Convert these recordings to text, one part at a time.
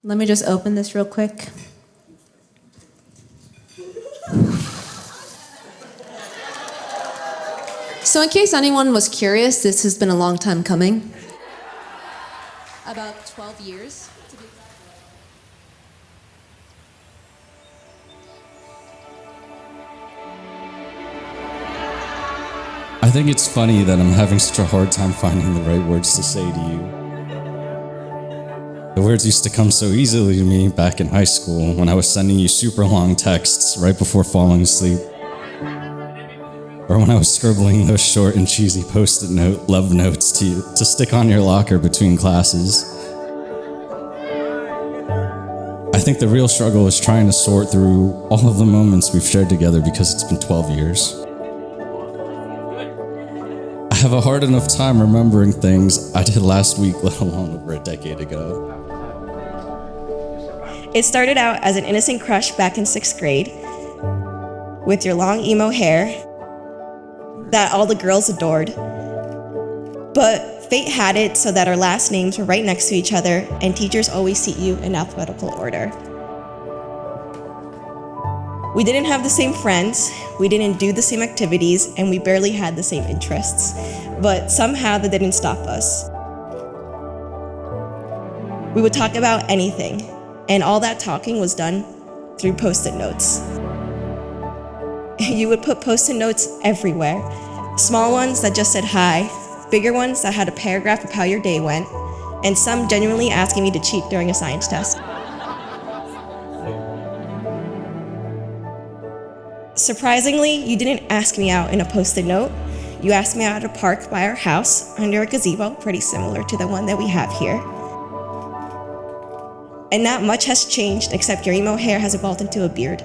Let me just open this real quick. So in case anyone was curious, this has been a long time coming. About 12 years. I think it's funny that I'm having such a hard time finding the right words to say to you. The words used to come so easily to me back in high school when I was sending you super long texts right before falling asleep. Or when I was scribbling those short and cheesy post-it note love notes to you to stick on your locker between classes. I think the real struggle is trying to sort through all of the moments we've shared together because it's been 12 years. I have a hard enough time remembering things I did last week, let alone over a decade ago. It started out as an innocent crush back in 6th grade with your long emo hair that all the girls adored. But fate had it so that our last names were right next to each other and teachers always seat you in alphabetical order. We didn't have the same friends, we didn't do the same activities, and we barely had the same interests. But somehow that didn't stop us. We would talk about anything, and all that talking was done through post-it notes. You would put post-it notes everywhere. Small ones that just said hi, bigger ones that had a paragraph of how your day went, and some genuinely asking me to cheat during a science test. Surprisingly, you didn't ask me out in a post-it note. You asked me out at a park by our house under a gazebo, pretty similar to the one that we have here. And not much has changed except your emo hair has evolved into a beard.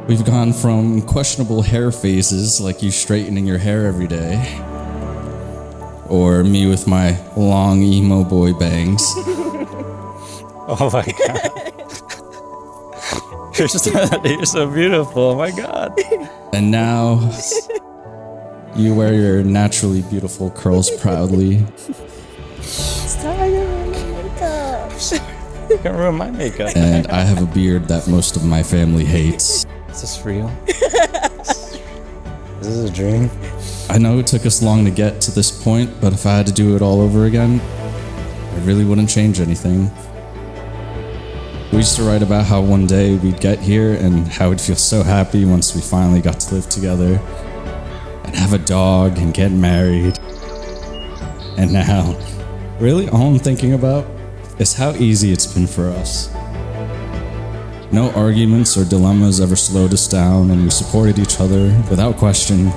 We've gone from questionable hair phases, like you straightening your hair every day, or me with my long emo boy bangs. Oh my god. You're so beautiful, oh my god. And now, you wear your naturally beautiful curls proudly. Stop ruining my makeup. You can ruin my makeup. And I have a beard that most of my family hates. Is this real? Is this a dream? I know it took us long to get to this point, but if I had to do it all over again, I really wouldn't change anything. We used to write about how one day we'd get here and how we'd feel so happy once we finally got to live together and have a dog and get married. And now, really all I'm thinking about is how easy it's been for us. No arguments or dilemmas ever slowed us down, and we supported each other without question.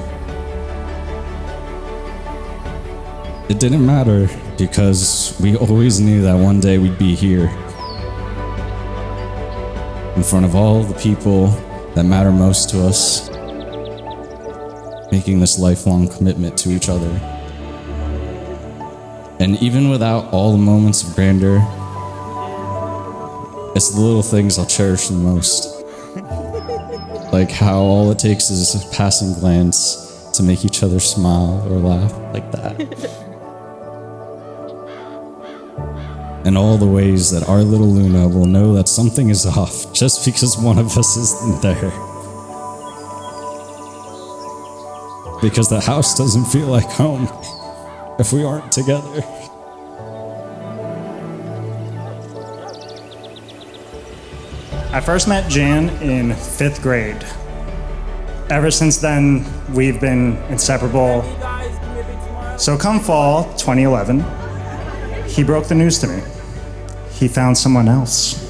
It didn't matter because we always knew that one day we'd be here, in front of all the people that matter most to us, making this lifelong commitment to each other. And even without all the moments of grandeur, it's the little things I'll cherish the most. Like how all it takes is a passing glance to make each other smile or laugh like that. And all the ways that our little Luna will know that something is off just because one of us isn't there. Because the house doesn't feel like home if we aren't together. I first met Jan in 5th grade. Ever since then, we've been inseparable. So come fall 2011, he broke the news to me. He found someone else.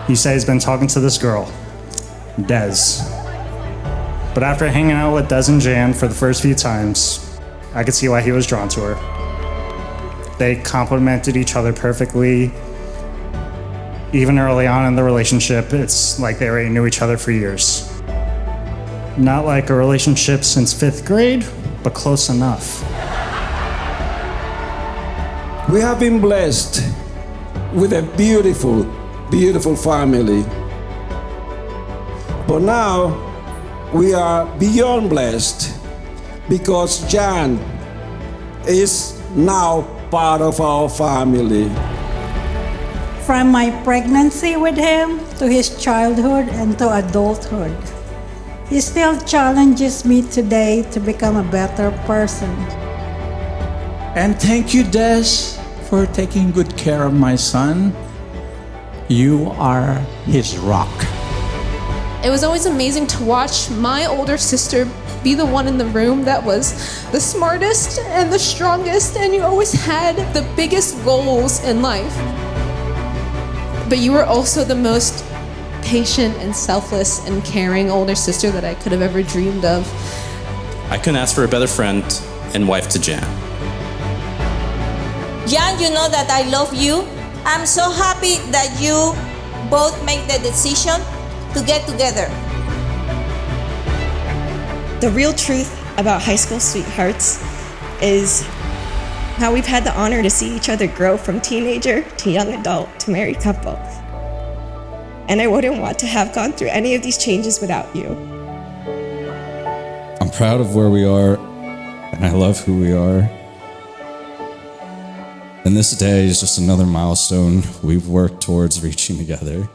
He said he's been talking to this girl, Des. But after hanging out with Des and Jan for the first few times, I could see why he was drawn to her. They complemented each other perfectly. Even early on in the relationship, it's like they already knew each other for years. Not like a relationship since 5th grade, but close enough. We have been blessed with a beautiful, beautiful family. But now we are beyond blessed because Jan is now part of our family. From my pregnancy with him to his childhood and to adulthood, he still challenges me today to become a better person. And thank you, Des, for taking good care of my son. You are his rock. It was always amazing to watch my older sister be the one in the room that was the smartest and the strongest, and you always had the biggest goals in life. But you were also the most patient and selfless and caring older sister that I could have ever dreamed of. I couldn't ask for a better friend and wife to Jan. Jan, you know that I love you. I'm so happy that you both make the decision to get together. The real truth about high school sweethearts is how we've had the honor to see each other grow from teenager to young adult to married couple. And I wouldn't want to have gone through any of these changes without you. I'm proud of where we are, and I love who we are. And this day is just another milestone we've worked towards reaching together.